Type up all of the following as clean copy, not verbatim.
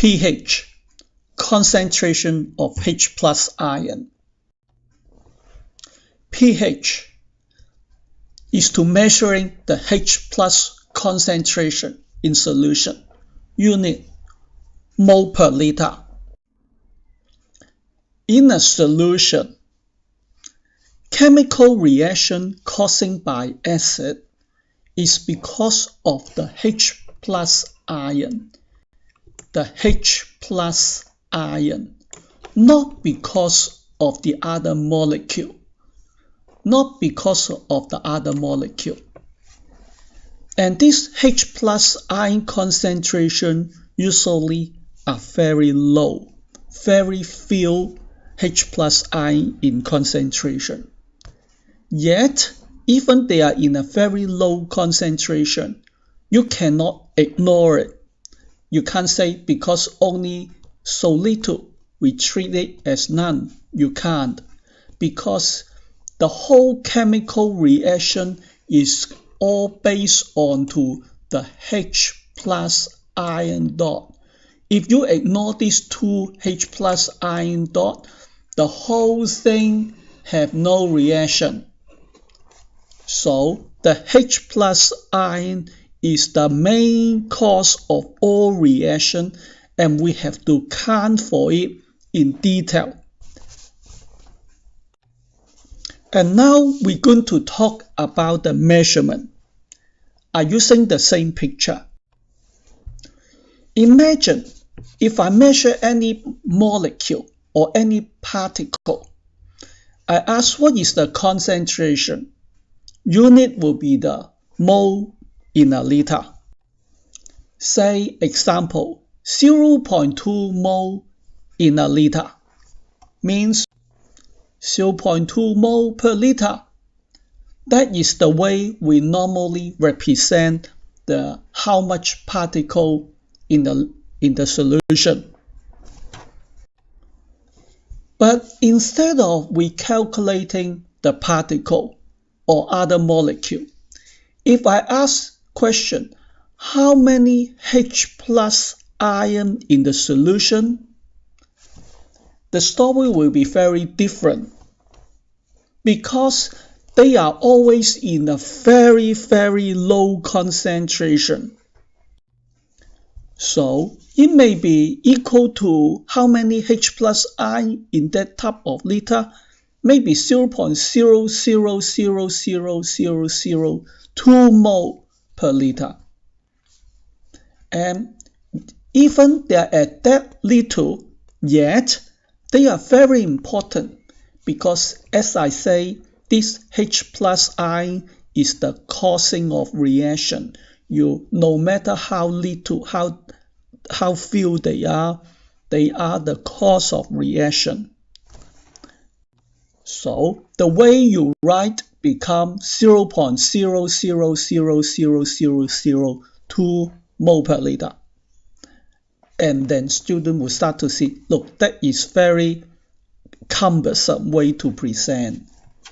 pH, concentration of H plus ion. pH is to measuring the H plus concentration in solution, unit mole per liter. In a solution, chemical reaction causing by acid is because of the H plus ion. The H plus ion, not because of the other molecule. Not because of the other molecule. And this H plus ion concentration usually are very low, very few H plus ion in concentration. Yet, even they are in a very low concentration, you cannot ignore it. You can't say because only so little, we treat it as none. You can't. Because the whole chemical reaction is all based on to the H plus ion dot. If you ignore these two H plus ion dot, the whole thing have no reaction. So the H plus ion is the main cause of all reaction, and we have to count for it in detail. And now we're going to talk about the measurement. I'm using the same picture. Imagine if I measure any molecule or any particle. I ask what is the concentration. Unit will be the mole in a liter. Say example 0.2 mole in a liter means 0.2 mole per liter. That is the way we normally represent the how much particle in the solution. But instead of we calculating the particle or other molecule, if I ask question, how many H plus ion in the solution? The story will be very different because they are always in a very, very low concentration. So it may be equal to how many H plus ion in that type of liter? Maybe 0.0000002 mole per liter. And even they are at that little, yet they are very important because, as I say, this H plus ion is the causing of reaction. No matter how little, how few they are the cause of reaction. So the way you write becomes 0.0000002 mole per liter. And then student will start to see, look, that is very cumbersome way to present.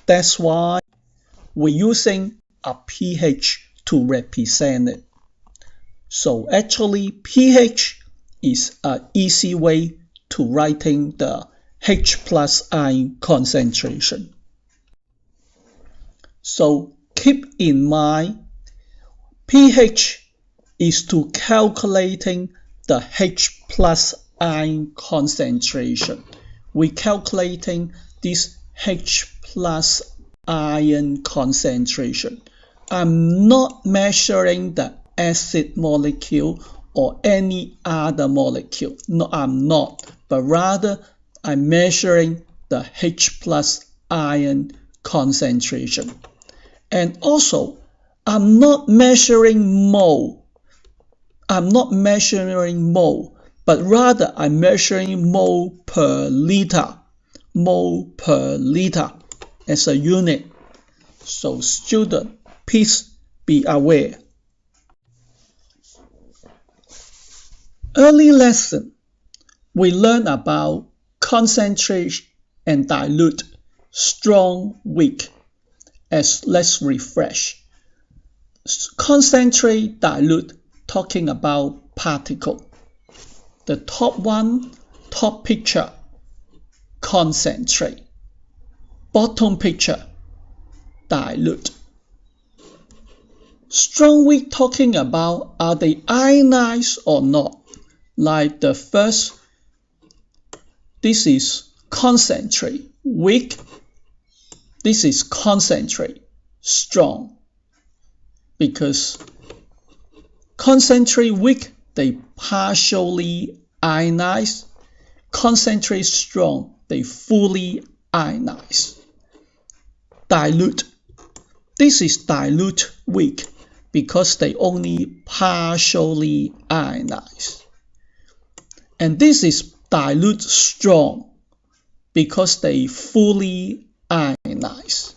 That's why we're using a pH to represent it. So actually pH is an easy way to writing the H plus ion concentration. So keep in mind, pH is to calculating the H plus ion concentration. We're calculating this H plus ion concentration. I'm not measuring the acid molecule or any other molecule. No, I'm not. But rather, I'm measuring the H plus ion concentration. And also, I'm not measuring mole. But rather I'm measuring mole per liter. Mole per liter as a unit. So student, please be aware. Early lesson, we learn about concentrate and dilute, strong, weak. Let's refresh. Concentrate, dilute, talking about particle. The top picture, concentrate. Bottom picture, dilute. Strong weak talking about are they ionized or not? Like the first, this is concentrate, weak. This is concentrate, strong. Because concentrate weak, they partially ionize. Concentrate strong, they fully ionize. Dilute. This is dilute weak because they only partially ionize. And this is dilute strong because they fully ionize.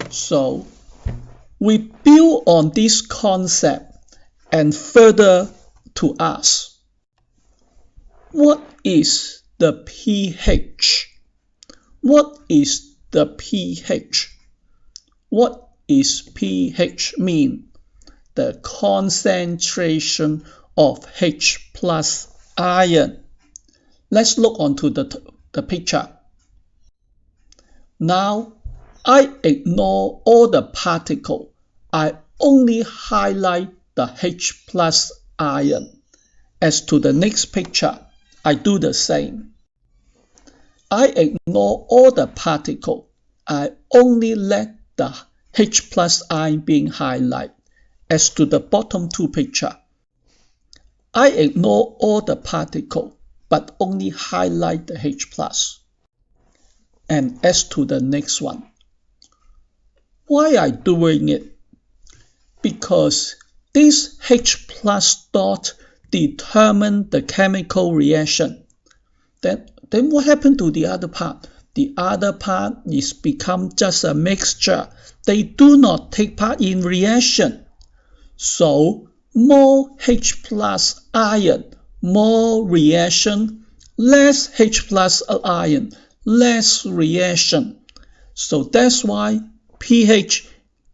So we build on this concept and further to ask, what is the pH? What is the pH? What is pH mean? The concentration of H plus ion. Let's look onto the picture. Now, I ignore all the particles. I only highlight the H plus ion. As to the next picture, I do the same. I ignore all the particles. I only let the H plus ion being highlighted. As to the bottom two picture, I ignore all the particles, but only highlight the H plus. And as to the next one, why I doing it? Because this H plus dot determine the chemical reaction. Then what happened to the other part? The other part is become just a mixture. They do not take part in reaction. So more H plus ion, more reaction, less H plus ion, less reaction. So that's why pH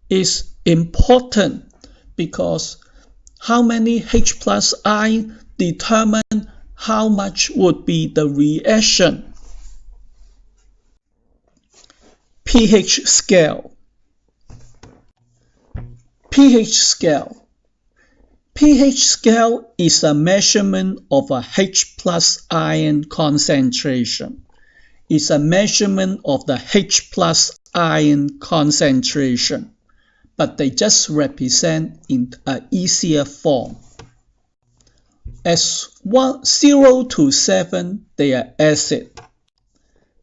is important, because how many H plus ion determine how much would be the reaction. pH scale. pH scale. pH scale is a measurement of a H plus ion concentration. It's a measurement of the H plus ion concentration, but they just represent in an easier form. As 0 to 7, they are acid.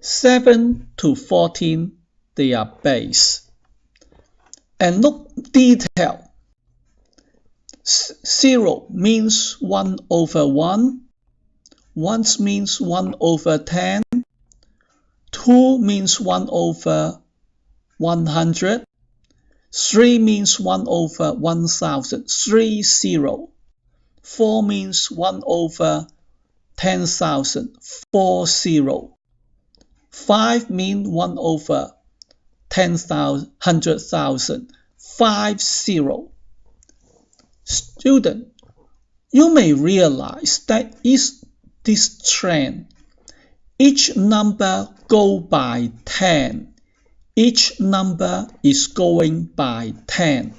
7 to 14, they are base. And look detail. 0 means 1 over 1. 1 means 1 over 10. 2 means 1 over 100. 3 means 1 over 1000. 3 0. 4 means 1 over 10,000. 4 0. 5 means 1 over 10,000, 100,000. 5 0. Student, you may realize that is this trend. Each number go by 10. Each number is going by 10.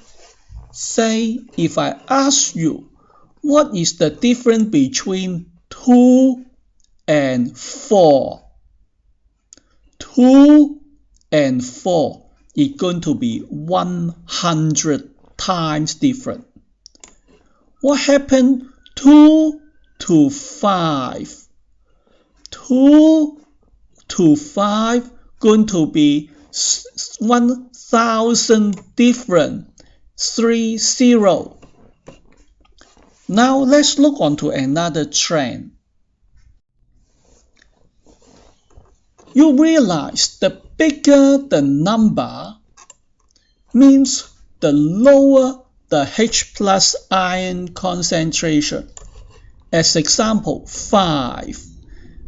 Say, if I ask you, what is the difference between 2 and 4? 2 and 4 is going to be 100 times different. What happened 2 to 5? 2 to 5 going to be 1,000 different. 3 0. Now let's look onto another trend. You realize the bigger the number means the lower the H plus ion concentration. As example, 5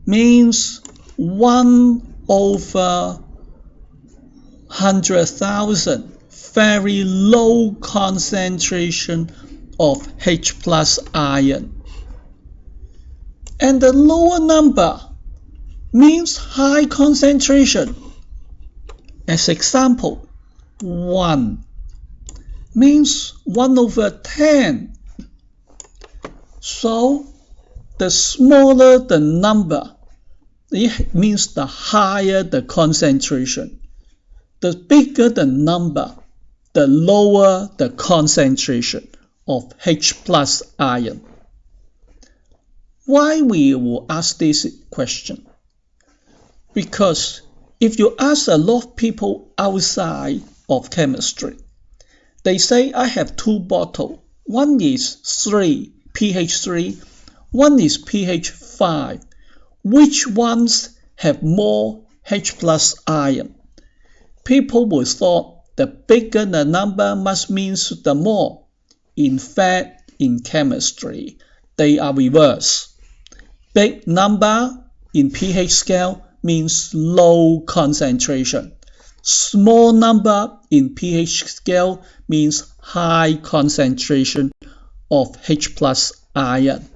means 1 over 100,000. Very low concentration of H plus ion. And the lower number means high concentration. As example, 1 means 1/10. So the smaller the number, it means the higher the concentration. The bigger the number, the lower the concentration of H plus ion. Why we will ask this question? Because if you ask a lot of people outside of chemistry, they say I have 2 bottles. One is 3, pH 3, one is pH 5. Which ones have more H plus ion? People will thought the bigger the number must mean the more. In fact, in chemistry, they are reversed. Big number in pH scale means low concentration. Small number in pH scale means high concentration of H plus ion.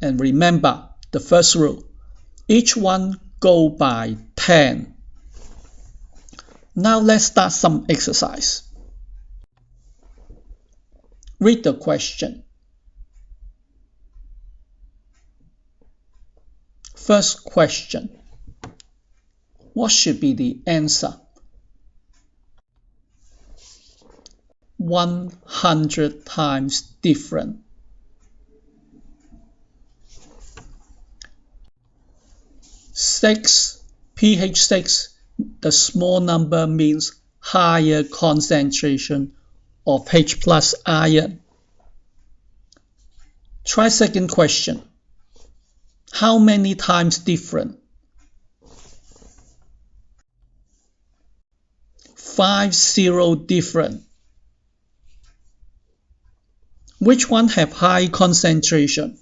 And remember the first rule, each one go by 10. Now let's start some exercise. Read the question. First question. What should be the answer? 100 times different. 6, pH 6, the small number means higher concentration of H plus ion. Try second question. How many times different? 50 different. Which one have high concentration?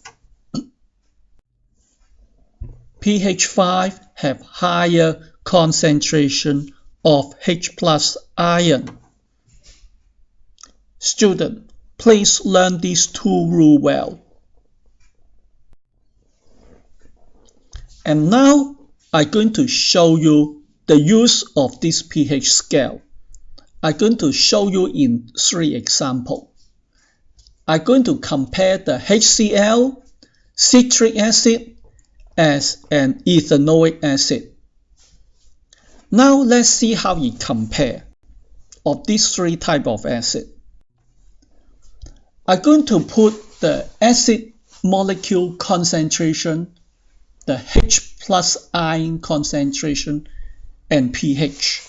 pH 5 have higher concentration of H plus ion. Student, please learn these 2 rules well. And now I'm going to show you the use of this pH scale. I'm going to show you in 3 examples. I'm going to compare the HCl, citric acid, as an ethanoic acid. Now let's see how it compares of these 3 types of acid. I'm going to put the acid molecule concentration, the H plus ion concentration, and pH.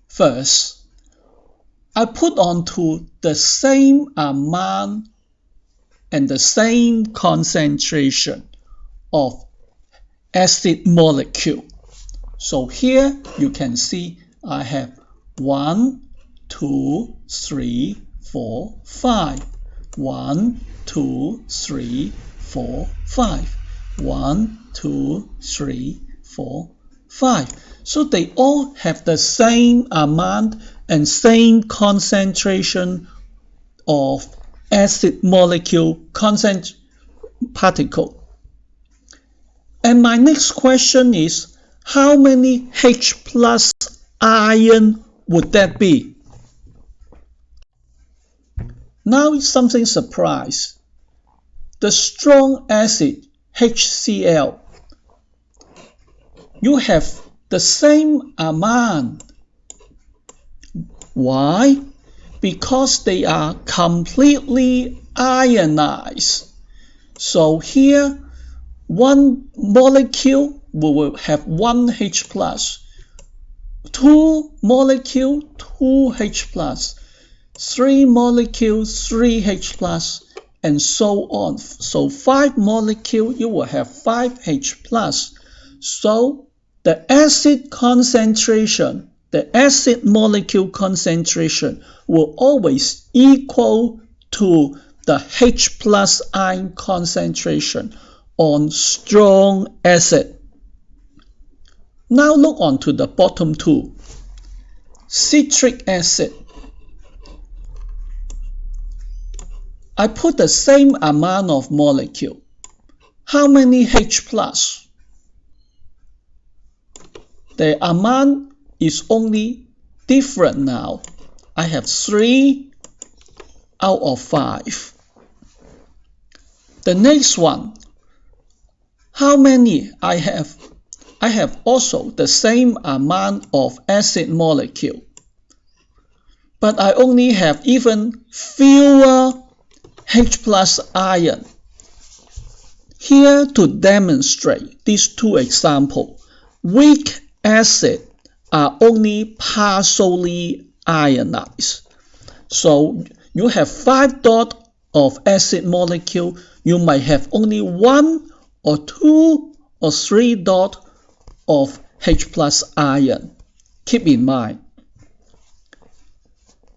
First, I put onto the same amount and the same concentration of acid molecule. So here you can see I have 1, 2, 3, 4, 5. 1, 2, 3, 4, 5. 1, 2, 3, 4, 5. So they all have the same amount and same concentration of acid molecule particle. And my next question is, how many H plus ion would that be? Now it's something surprise. The strong acid HCl, you have the same amount. Why? Because they are completely ionized. So here, one molecule will have 1 H plus, 2 molecule 2 H plus, 3 molecules 3 H plus, and so on. So 5 molecules, you will have 5 H plus. So the acid concentration, the acid molecule concentration will always equal to the H plus ion concentration on strong acid. Now look on to the bottom 2. Citric acid. I put the same amount of molecule. How many H plus? The amount is only different now. I have 3 out of 5. The next one, how many I have? I have also the same amount of acid molecule, but I only have even fewer H plus ion. Here to demonstrate these two examples, weak acid are only partially ionized. So you have 5 dots of acid molecule, you might have only 1 or 2 or 3 dots of H plus ion. Keep in mind.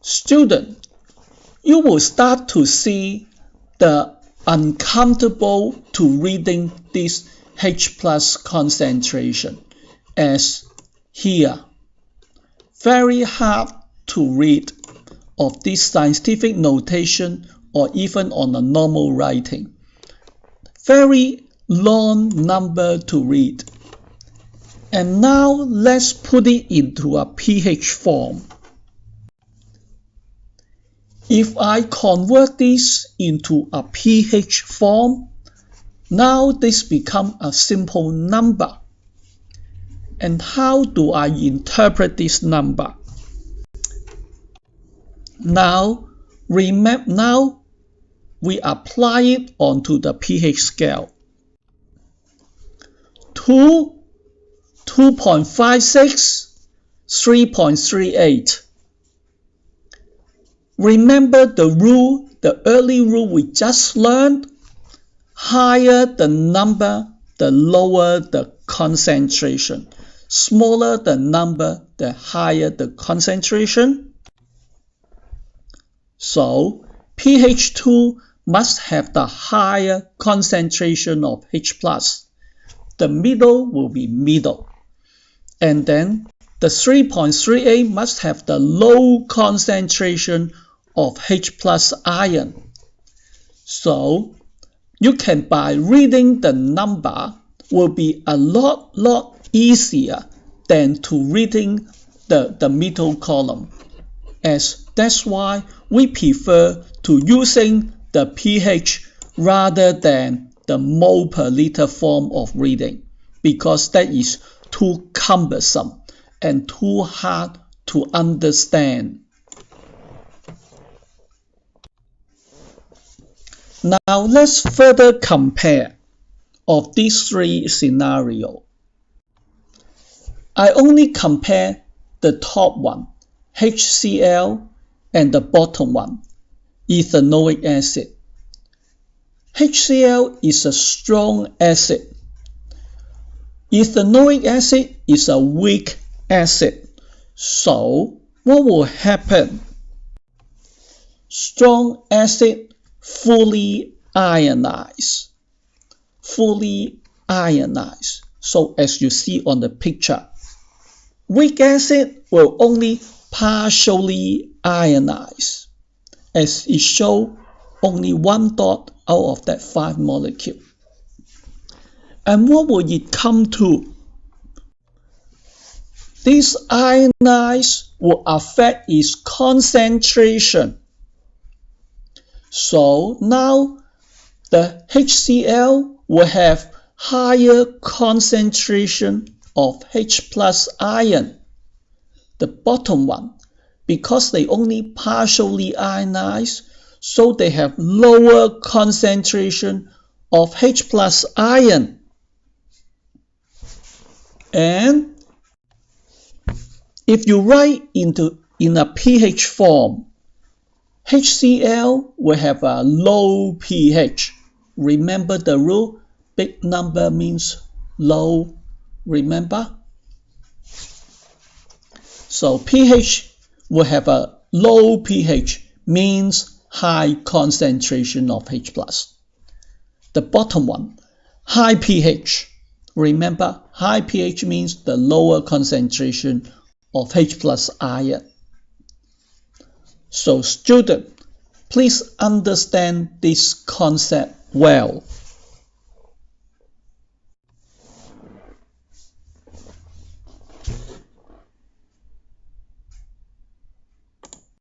Student, you will start to see the uncomfortable to reading this H plus concentration as here. Very hard to read of this scientific notation or even on a normal writing. Very long number to read. And now let's put it into a pH form. If I convert this into a pH form, now this becomes a simple number. And how do I interpret this number? Now we apply it onto the pH scale. 2, 2.56, 3.38. Remember the rule, the early rule we just learned? Higher the number, the lower the concentration. Smaller the number, the higher the concentration. So pH 2 must have the higher concentration of H plus. The middle will be middle. And then the 3.38 must have the low concentration of H plus ion. So you can, by reading the number, will be a lot easier than to reading the middle column. As that's why we prefer to using the pH rather than the mole per liter form of reading, because that is too cumbersome and too hard to understand. Now let's further compare of these 3 scenarios. I only compare the top one, HCl, and the bottom one, ethanoic acid. HCl is a strong acid. Ethanoic acid is a weak acid. So what will happen? Strong acid fully ionized. Fully ionized. So as you see on the picture, weak acid will only partially ionize, as it shows only 1 dot out of that 5 molecule. And what will it come to? This ionize will affect its concentration. So now the HCl will have higher concentration of H plus ion. The bottom one, because they only partially ionize, so they have lower concentration of H plus ion. And if you write in a pH form, HCl will have a low pH. Remember the rule, big number means low, remember? So pH will have a low pH, means high concentration of H plus. The bottom one, high pH. Remember, high pH means the lower concentration of H plus ion. So student, Please understand this concept well.